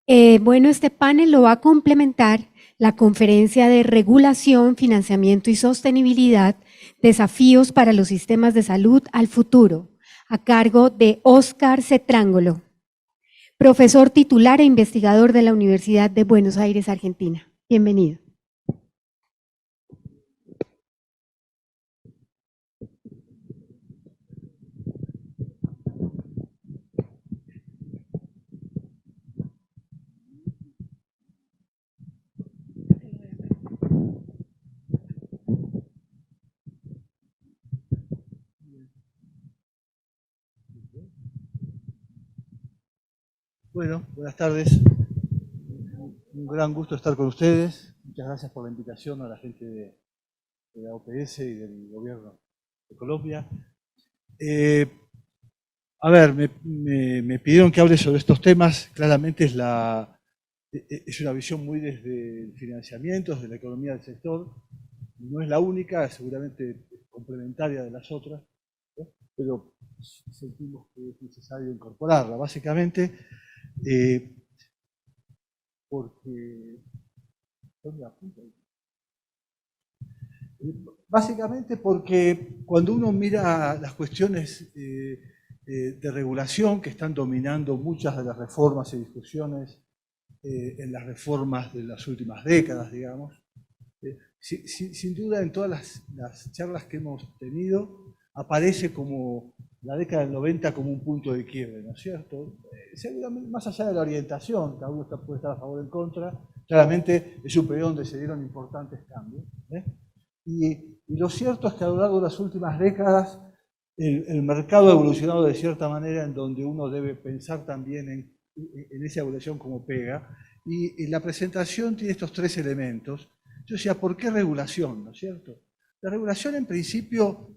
Bueno, este panel lo va a complementar la conferencia de regulación, financiamiento y sostenibilidad, desafíos para los sistemas de salud al futuro, a cargo de Óscar Cetrángolo, profesor titular e investigador de la Universidad de Buenos Aires, Argentina. Bienvenido. Bueno, buenas tardes. Un gran gusto estar con ustedes. Muchas gracias por la invitación a la gente de la OPS y del gobierno de Colombia. Me pidieron que hable sobre estos temas. Claramente es una visión muy desde el financiamiento, desde la economía del sector. No es la única, seguramente complementaria de las otras, ¿no? Pero sentimos que es necesario incorporarla. Básicamente, porque... ¿Dónde apunta? Básicamente porque cuando uno mira las cuestiones de regulación que están dominando muchas de las reformas y discusiones en las reformas de las últimas décadas, digamos, sin duda en todas las charlas que hemos tenido aparece como la década del 90 como un punto de quiebre, ¿no es cierto? Seguramente, más allá de la orientación, cada uno puede estar a favor o en contra, claramente es un periodo donde se dieron importantes cambios. Y lo cierto es que a lo largo de las últimas décadas el mercado ha evolucionado de cierta manera en donde uno debe pensar también en esa evolución como pega. Y la presentación tiene estos tres elementos. Yo decía, ¿por qué regulación? ¿No es cierto? La regulación en principio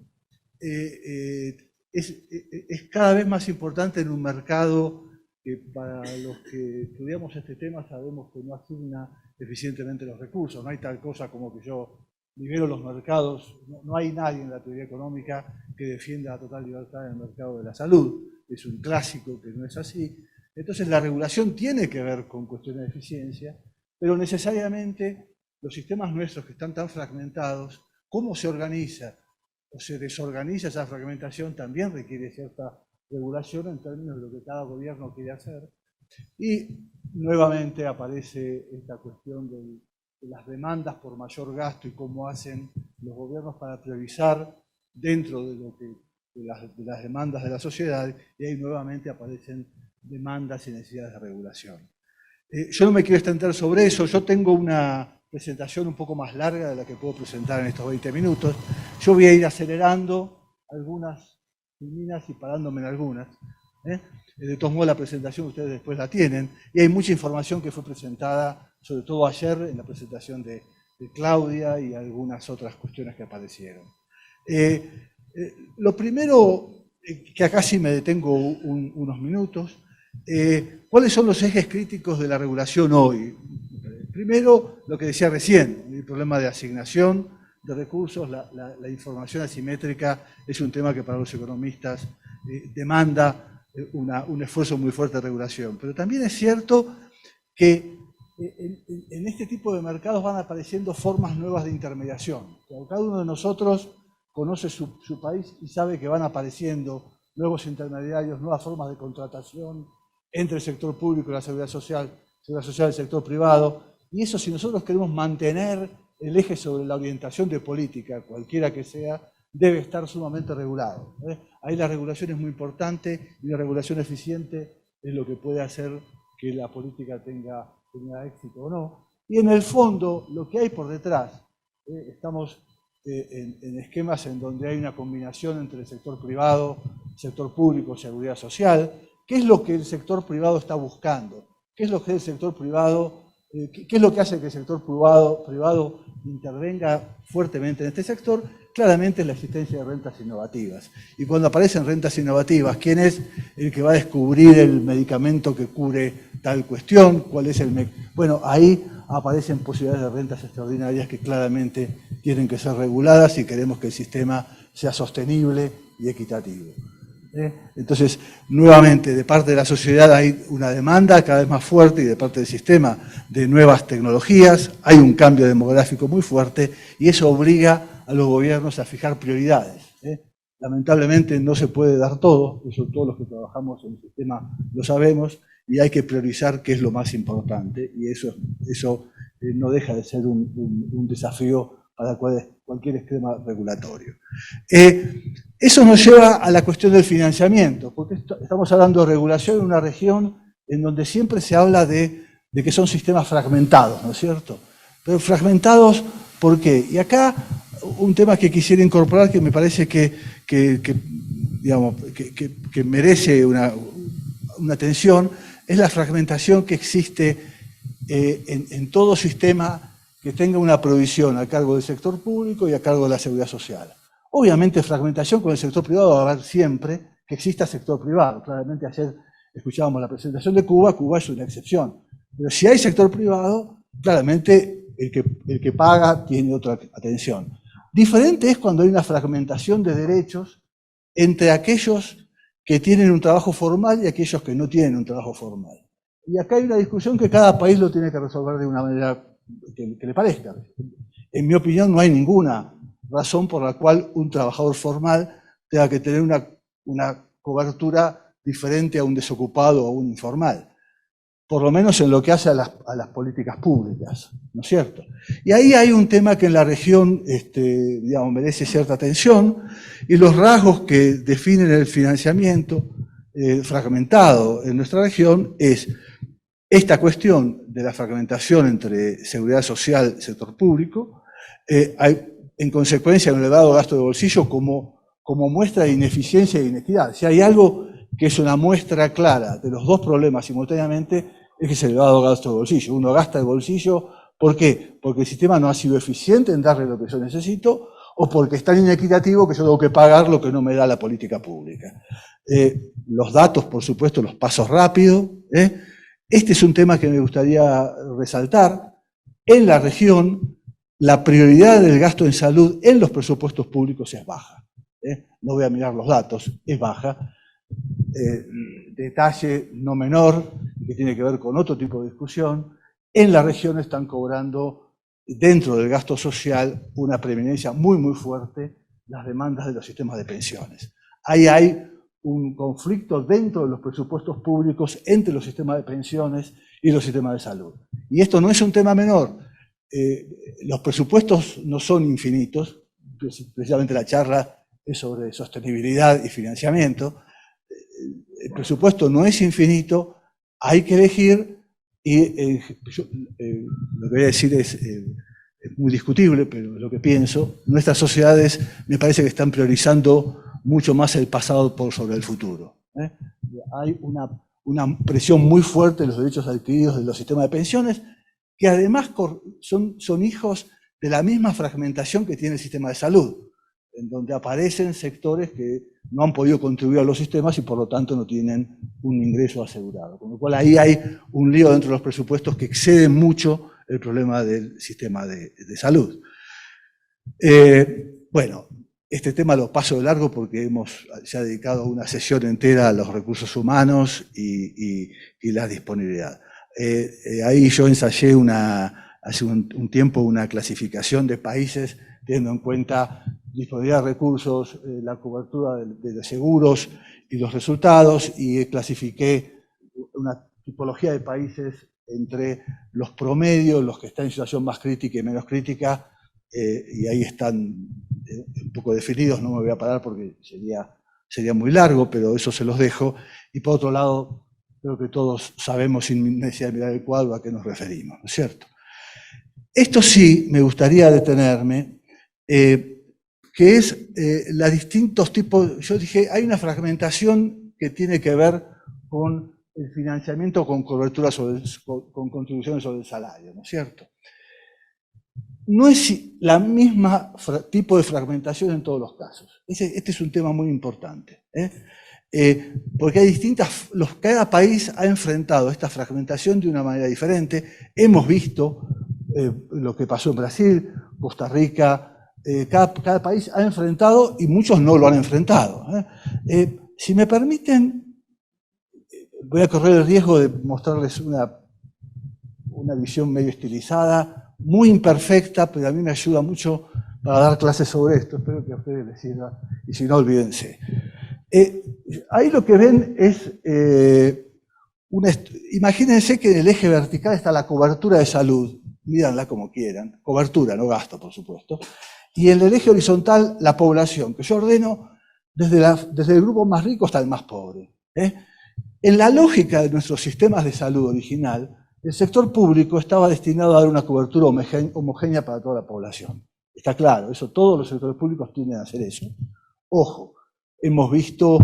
es cada vez más importante en un mercado que para los que estudiamos este tema sabemos que no asigna eficientemente los recursos. No hay tal cosa como que yo libero los mercados. No hay nadie en la teoría económica que defienda la total libertad en el mercado de la salud. Es un clásico que no es así. Entonces la regulación tiene que ver con cuestiones de eficiencia, pero necesariamente los sistemas nuestros que están tan fragmentados, cómo se organiza o se desorganiza esa fragmentación también requiere cierta regulación en términos de lo que cada gobierno quiere hacer. Y nuevamente aparece esta cuestión de las demandas por mayor gasto y cómo hacen los gobiernos para priorizar dentro de las demandas de la sociedad, y ahí nuevamente aparecen demandas y necesidades de regulación. Yo no me quiero extender sobre eso. Yo tengo una presentación un poco más larga de la que puedo presentar en estos 20 minutos. Yo voy a ir acelerando algunas líneas y parándome en algunas. De todos modos, la presentación ustedes después la tienen, y hay mucha información que fue presentada, sobre todo ayer, en la presentación de Claudia y algunas otras cuestiones que aparecieron. Lo primero, que acá sí me detengo unos minutos, ¿cuáles son los ejes críticos de la regulación hoy? Primero, lo que decía recién, el problema de asignación de recursos, la información asimétrica es un tema que para los economistas demanda un esfuerzo muy fuerte de regulación. Pero también es cierto que en este tipo de mercados van apareciendo formas nuevas de intermediación. Cada uno de nosotros conoce su país y sabe que van apareciendo nuevos intermediarios, nuevas formas de contratación entre el sector público y la seguridad social y el sector privado. Y eso, si nosotros queremos mantener el eje sobre la orientación de política, cualquiera que sea, debe estar sumamente regulado. Ahí la regulación es muy importante, y la regulación eficiente es lo que puede hacer que la política tenga éxito o no. Y en el fondo, lo que hay por detrás, estamos en esquemas en donde hay una combinación entre el sector privado, sector público, seguridad social. ¿Qué es lo que el sector privado está buscando? ¿Qué es lo que el sector privado, qué es lo que hace que el sector privado intervenga fuertemente en este sector? Claramente es la existencia de rentas innovativas. Y cuando aparecen rentas innovativas, ¿quién es el que va a descubrir el medicamento que cure tal cuestión? ¿Cuál es el Bueno, ahí aparecen posibilidades de rentas extraordinarias que claramente tienen que ser reguladas si queremos que el sistema sea sostenible y equitativo. Entonces, nuevamente, de parte de la sociedad hay una demanda cada vez más fuerte y de parte del sistema de nuevas tecnologías, hay un cambio demográfico muy fuerte y eso obliga a los gobiernos a fijar prioridades. Lamentablemente no se puede dar todo, eso todos los que trabajamos en el sistema lo sabemos, y hay que priorizar qué es lo más importante, y eso no deja de ser un desafío para cualquier esquema regulatorio. Eso nos lleva a la cuestión del financiamiento, porque estamos hablando de regulación en una región en donde siempre se habla de que son sistemas fragmentados, ¿no es cierto? Pero fragmentados, ¿por qué? Y acá un tema que quisiera incorporar que me parece que merece una atención es la fragmentación que existe en todo sistema que tenga una provisión a cargo del sector público y a cargo de la seguridad social. Obviamente fragmentación con el sector privado va a haber siempre que exista sector privado. Claramente ayer escuchábamos la presentación de Cuba, Cuba es una excepción. Pero si hay sector privado, claramente el que paga tiene otra atención. Diferente es cuando hay una fragmentación de derechos entre aquellos que tienen un trabajo formal y aquellos que no tienen un trabajo formal. Y acá hay una discusión que cada país lo tiene que resolver de una manera que le parezca. En mi opinión, no hay ninguna razón por la cual un trabajador formal tenga que tener una cobertura diferente a un desocupado o a un informal. Por lo menos en lo que hace a las políticas públicas, ¿no es cierto? Y ahí hay un tema que en la región merece cierta atención, y los rasgos que definen el financiamiento fragmentado en nuestra región es esta cuestión de la fragmentación entre seguridad social y sector público, hay en consecuencia un elevado gasto de bolsillo como muestra de ineficiencia e inequidad. Si hay algo que es una muestra clara de los dos problemas simultáneamente, es que es el elevado gasto de bolsillo. Uno gasta el bolsillo, ¿por qué? Porque el sistema no ha sido eficiente en darle lo que yo necesito, o porque es tan inequitativo que yo tengo que pagar lo que no me da la política pública. Los datos, por supuesto, los pasos rápido. Este es un tema que me gustaría resaltar. En la región, la prioridad del gasto en salud en los presupuestos públicos es baja. No voy a mirar los datos, es baja. Detalle no menor, que tiene que ver con otro tipo de discusión, en la región están cobrando, dentro del gasto social, una preeminencia muy, muy fuerte las demandas de los sistemas de pensiones. Ahí hay un conflicto dentro de los presupuestos públicos entre los sistemas de pensiones y los sistemas de salud. Y esto no es un tema menor. Los presupuestos no son infinitos, precisamente la charla es sobre sostenibilidad y financiamiento. El presupuesto no es infinito, hay que elegir, y lo que voy a decir es muy discutible, pero lo que pienso, nuestras sociedades me parece que están priorizando mucho más el pasado por sobre el futuro. Hay una presión muy fuerte en los derechos adquiridos de los sistemas de pensiones, que además son hijos de la misma fragmentación que tiene el sistema de salud, en donde aparecen sectores que no han podido contribuir a los sistemas y por lo tanto no tienen un ingreso asegurado. Con lo cual ahí hay un lío dentro de los presupuestos que excede mucho el problema del sistema de salud. Bueno, este tema lo paso de largo porque hemos ya dedicado una sesión entera a los recursos humanos y la disponibilidad. Ahí yo ensayé hace un tiempo una clasificación de países teniendo en cuenta disponibilidad de recursos, la cobertura de los seguros y los resultados, y clasifiqué una tipología de países entre los promedios, los que están en situación más crítica y menos crítica, y ahí están un poco definidos, no me voy a parar porque sería muy largo, pero eso se los dejo. Y por otro lado, creo que todos sabemos sin necesidad de mirar el cuadro a qué nos referimos, ¿no es cierto? Esto sí, me gustaría detenerme, que es los distintos tipos. Yo dije, hay una fragmentación que tiene que ver con el financiamiento con cobertura con contribuciones sobre el salario, ¿no es cierto? No es la misma tipo de fragmentación en todos los casos. Este es un tema muy importante, porque hay cada país ha enfrentado esta fragmentación de una manera diferente. Hemos visto lo que pasó en Brasil, Costa Rica. Cada país ha enfrentado y muchos no lo han enfrentado. Si me permiten, voy a correr el riesgo de mostrarles una visión medio estilizada, muy imperfecta, pero a mí me ayuda mucho para dar clases sobre esto. Espero que a ustedes les sirva, y si no, olvídense. Ahí lo que ven es, imagínense que en el eje vertical está la cobertura de salud, mídanla como quieran, cobertura, no gasto, por supuesto, y en el eje horizontal la población, que yo ordeno desde el grupo más rico hasta el más pobre. En la lógica de nuestros sistemas de salud original, el sector público estaba destinado a dar una cobertura homogénea para toda la población. Está claro, eso, todos los sectores públicos tienden a hacer eso. Ojo, hemos visto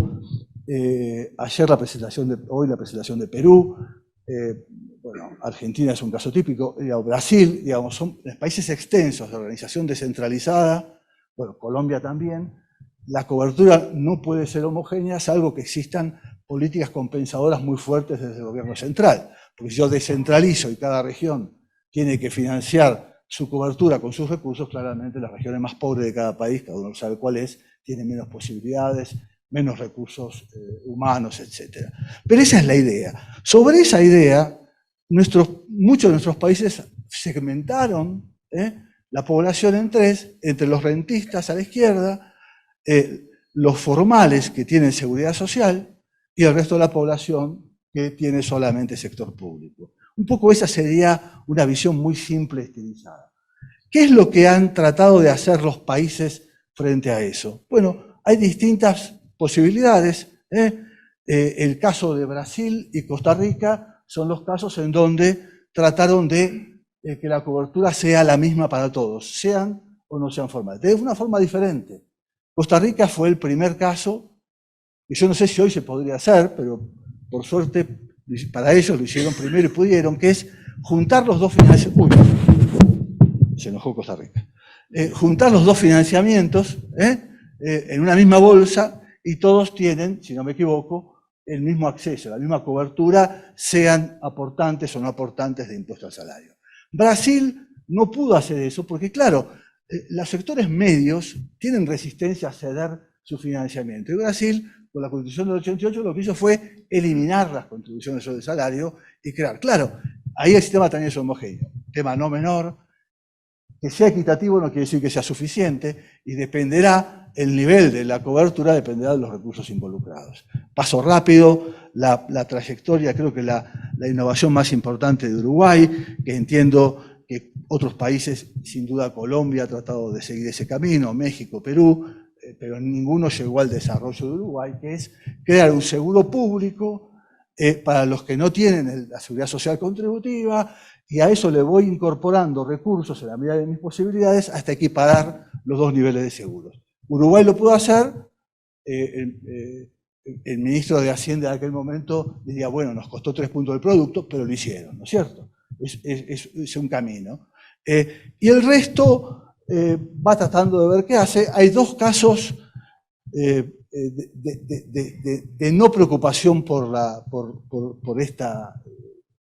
ayer hoy la presentación de Perú, bueno, Argentina es un caso típico, Brasil, digamos, son países extensos de organización descentralizada, bueno, Colombia también. La cobertura no puede ser homogénea, salvo que existan políticas compensadoras muy fuertes desde el gobierno central. Porque si yo descentralizo y cada región tiene que financiar su cobertura con sus recursos, claramente las regiones más pobres de cada país, cada uno sabe cuál es, tienen menos posibilidades, menos recursos humanos, etc. Pero esa es la idea. Sobre esa idea, muchos de nuestros países segmentaron la población en tres, entre los rentistas a la izquierda, los formales que tienen seguridad social y el resto de la población que tiene solamente sector público. Un poco esa sería una visión muy simple, estilizada. ¿Qué es lo que han tratado de hacer los países frente a eso? Bueno, hay distintas posibilidades. El caso de Brasil y Costa Rica son los casos en donde trataron de que la cobertura sea la misma para todos, sean o no sean formales. De una forma diferente. Costa Rica fue el primer caso, y yo no sé si hoy se podría hacer, pero por suerte para ellos lo hicieron primero y pudieron, que es juntar los dos financiamientos. Uy, se enojó Costa Rica. Juntar los dos financiamientos en una misma bolsa y todos tienen, si no me equivoco, el mismo acceso, la misma cobertura, sean aportantes o no aportantes de impuesto al salario. Brasil no pudo hacer eso porque, claro, los sectores medios tienen resistencia a ceder su financiamiento. Y Brasil, con la Constitución del 88, lo que hizo fue eliminar las contribuciones sobre el salario y crear. Claro, ahí el sistema también es homogéneo. Tema no menor, que sea equitativo no quiere decir que sea suficiente y dependerá, el nivel de la cobertura dependerá de los recursos involucrados. Paso rápido, la trayectoria, creo que la innovación más importante de Uruguay, que entiendo que otros países, sin duda Colombia ha tratado de seguir ese camino, México, Perú, pero ninguno llegó al desarrollo de Uruguay, que es crear un seguro público para los que no tienen la seguridad social contributiva, y a eso le voy incorporando recursos en la medida de mis posibilidades hasta equiparar los dos niveles de seguros. Uruguay lo pudo hacer, el ministro de Hacienda de aquel momento diría, bueno, nos costó 3 puntos del producto, pero lo hicieron, ¿no es cierto? Es un camino. Y el resto va tratando de ver qué hace. Hay dos casos de no preocupación por esta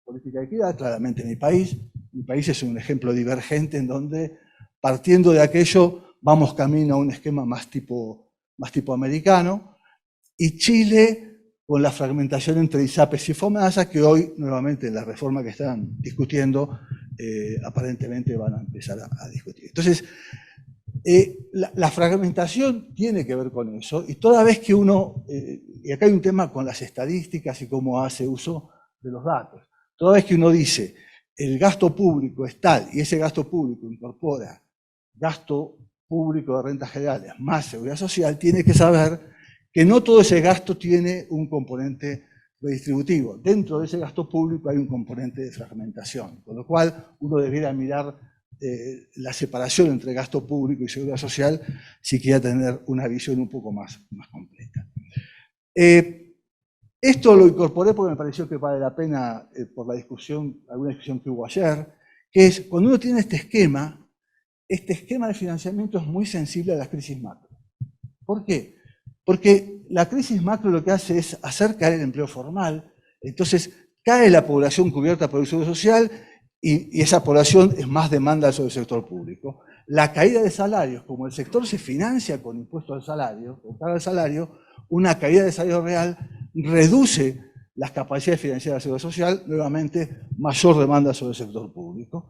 política de equidad, claramente mi país es un ejemplo divergente en donde, partiendo de aquello, vamos camino a un esquema más tipo americano, y Chile con la fragmentación entre ISAPES y FONASA, que hoy, nuevamente, en la reforma que están discutiendo, aparentemente van a empezar a discutir. Entonces, la fragmentación tiene que ver con eso, y toda vez que uno, y acá hay un tema con las estadísticas y cómo hace uso de los datos, toda vez que uno dice el gasto público es tal y ese gasto público incorpora gasto público de rentas generales más seguridad social, tiene que saber que no todo ese gasto tiene un componente redistributivo. Dentro de ese gasto público hay un componente de fragmentación, con lo cual uno debiera mirar la separación entre gasto público y seguridad social si quiere tener una visión un poco más completa. Esto lo incorporé porque me pareció que vale la pena, por la discusión, alguna discusión que hubo ayer, que es cuando uno tiene este esquema de financiamiento es muy sensible a las crisis macro. ¿Por qué? Porque la crisis macro lo que hace es hacer caer el empleo formal, entonces cae la población cubierta por el seguro social y esa población es más demanda sobre el sector público. La caída de salarios, como el sector se financia con impuestos al salario, con carga al salario, una caída de salario real reduce las capacidades financieras de la seguridad social, nuevamente mayor demanda sobre el sector público.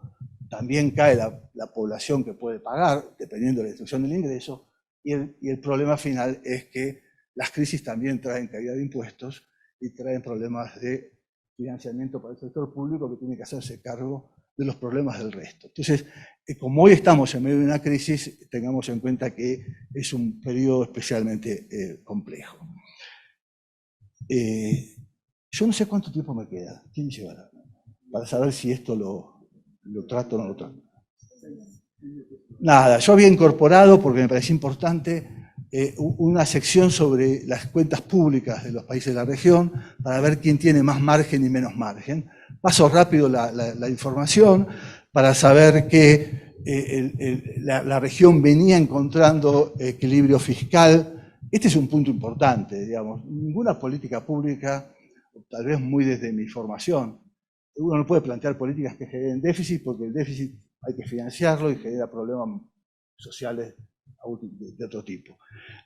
También cae la población que puede pagar, dependiendo de la distribución del ingreso, y el problema final es que las crisis también traen caída de impuestos y traen problemas de financiamiento para el sector público que tiene que hacerse cargo de los problemas del resto. Entonces, como hoy estamos en medio de una crisis, tengamos en cuenta que es un periodo especialmente complejo. Yo no sé cuánto tiempo me queda. ¿Quién llevará? Para saber si esto lo trato o no lo trato. Nada, yo había incorporado, porque me parece importante, una sección sobre las cuentas públicas de los países de la región para ver quién tiene más margen y menos margen. Paso rápido la información para saber que la región venía encontrando equilibrio fiscal. Este es un punto importante, digamos. Ninguna política pública, tal vez muy desde mi formación, uno no puede plantear políticas que generen déficit porque el déficit hay que financiarlo y genera problemas sociales de otro tipo.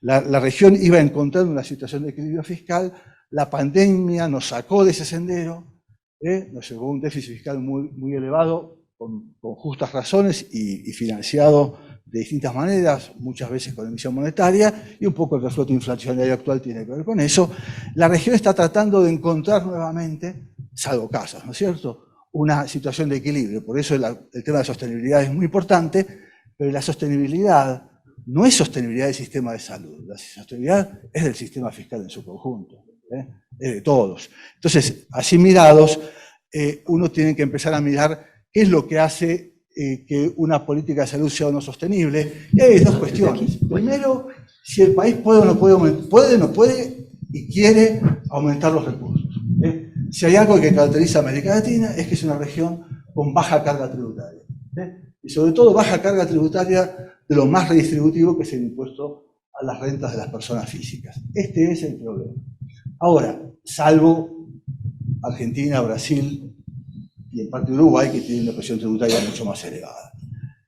La región iba encontrando una situación de equilibrio fiscal, la pandemia nos sacó de ese sendero, nos llevó a un déficit fiscal muy elevado, con justas razones y financiado de distintas maneras, muchas veces con emisión monetaria, y un poco el reflote inflacionario actual tiene que ver con eso. La región está tratando de encontrar nuevamente, salvo casos, ¿no es cierto?, una situación de equilibrio. Por eso el tema de sostenibilidad es muy importante, pero la sostenibilidad no es sostenibilidad del sistema de salud, la sostenibilidad es del sistema fiscal en su conjunto, es de todos. Entonces, así mirados, uno tiene que empezar a mirar qué es lo que hace que una política de salud sea o no sostenible. Y hay dos cuestiones. Primero, si el país puede o no puede y quiere aumentar los recursos. Si hay algo que caracteriza a América Latina es que es una región con baja carga tributaria. Y sobre todo baja carga tributaria de lo más redistributivo que es el impuesto a las rentas de las personas físicas. Este es el problema. Ahora, salvo Argentina, Brasil y en parte Uruguay, que tienen una presión tributaria mucho más elevada.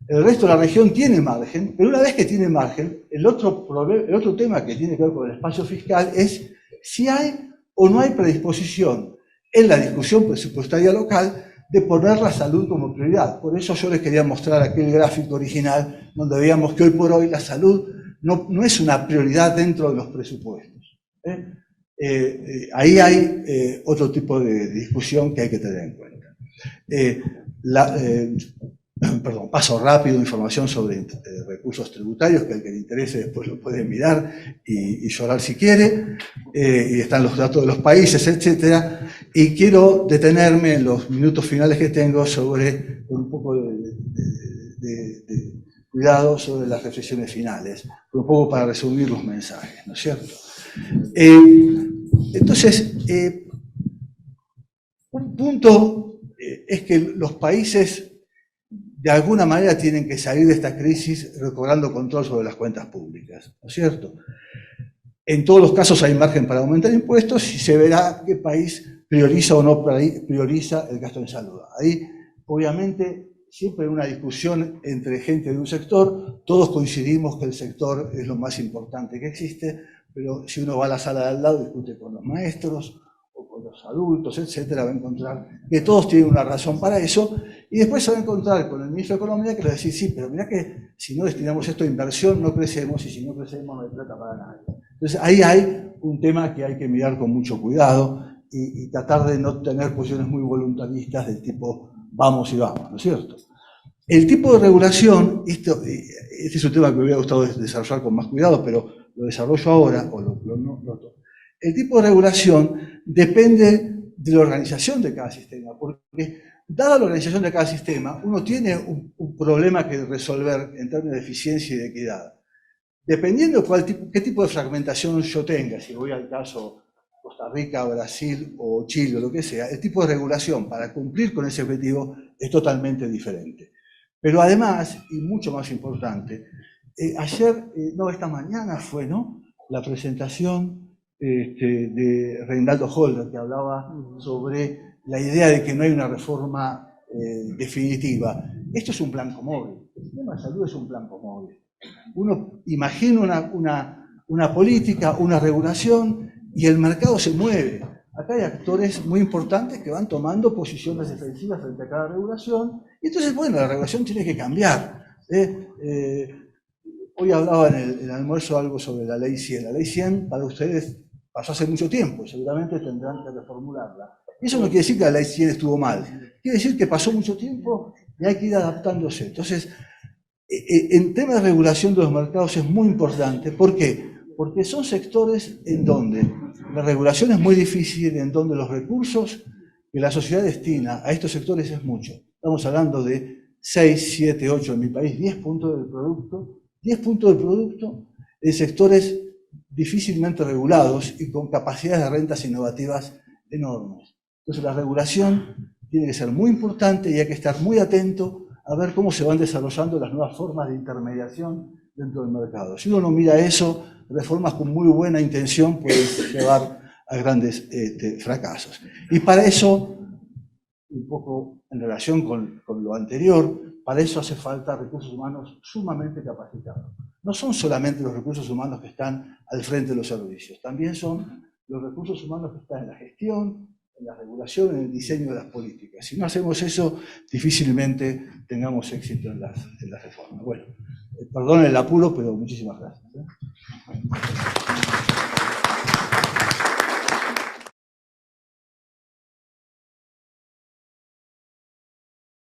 El resto de la región tiene margen, pero una vez que tiene margen, el otro tema que tiene que ver con el espacio fiscal es si hay o no hay predisposición en la discusión presupuestaria local de poner la salud como prioridad. Por eso yo les quería mostrar aquel gráfico original donde veíamos que hoy por hoy la salud no es una prioridad dentro de los presupuestos. Ahí hay otro tipo de discusión que hay que tener en cuenta. Perdón, paso rápido, información sobre recursos tributarios, que al que le interese después lo puede mirar y llorar si quiere, y están los datos de los países, etc. Y quiero detenerme en los minutos finales que tengo sobre un poco de cuidado sobre las reflexiones finales, un poco para resumir los mensajes, ¿no es cierto? Entonces, un punto es que los países de alguna manera tienen que salir de esta crisis recobrando control sobre las cuentas públicas, ¿no es cierto? En todos los casos hay margen para aumentar impuestos y se verá qué país prioriza o no prioriza el gasto en salud. Ahí, obviamente, siempre hay una discusión entre gente de un sector, todos coincidimos que el sector es lo más importante que existe, pero si uno va a la sala de al lado, discute con los maestros o con los adultos, etcétera, va a encontrar que todos tienen una razón para eso, y después se va a encontrar con el ministro de Economía que le va a decir, sí, pero mirá que si no destinamos esto a inversión no crecemos, y si no crecemos no hay plata para nadie. Entonces ahí hay un tema que hay que mirar con mucho cuidado y tratar de no tener posiciones muy voluntaristas del tipo vamos y vamos, ¿no es cierto? El tipo de regulación, este es un tema que me hubiera gustado desarrollar con más cuidado, pero lo desarrollo ahora, o lo noto. El tipo de regulación depende de la organización de cada sistema, porque dada la organización de cada sistema, uno tiene un problema que resolver en términos de eficiencia y de equidad. Dependiendo qué tipo de fragmentación yo tenga, si voy al caso Costa Rica, Brasil o Chile o lo que sea, el tipo de regulación para cumplir con ese objetivo es totalmente diferente. Pero además, y mucho más importante, esta mañana fue, ¿no?, la presentación de Reinaldo Holder, que hablaba sobre la idea de que no hay una reforma definitiva. Esto es un blanco móvil. El sistema de salud es un blanco móvil. Uno imagina una política, una regulación, y el mercado se mueve. Acá hay actores muy importantes que van tomando posiciones defensivas frente a cada regulación, y entonces, bueno, la regulación tiene que cambiar. Hoy hablaba en el almuerzo algo sobre la Ley 100. La Ley 100 para ustedes pasó hace mucho tiempo, seguramente tendrán que reformularla. Eso no quiere decir que la Ley 100 estuvo mal, quiere decir que pasó mucho tiempo y hay que ir adaptándose. Entonces, en temas de regulación de los mercados es muy importante. ¿Por qué? Porque son sectores en donde la regulación es muy difícil, en donde los recursos que la sociedad destina a estos sectores es mucho. Estamos hablando de 6, 7, 8 en mi país, 10 puntos del producto, 10 puntos del producto en sectores difícilmente regulados y con capacidades de rentas innovativas enormes. Entonces la regulación tiene que ser muy importante y hay que estar muy atento a ver cómo se van desarrollando las nuevas formas de intermediación dentro del mercado. Si uno no mira eso, reformas con muy buena intención pueden llevar a grandes fracasos. Y para eso, un poco en relación con lo anterior, para eso hace falta recursos humanos sumamente capacitados. No son solamente los recursos humanos que están al frente de los servicios, también son los recursos humanos que están en la gestión, en la regulación, en el diseño de las políticas. Si no hacemos eso, difícilmente tengamos éxito en las reformas. Bueno, perdón el apuro, pero muchísimas gracias.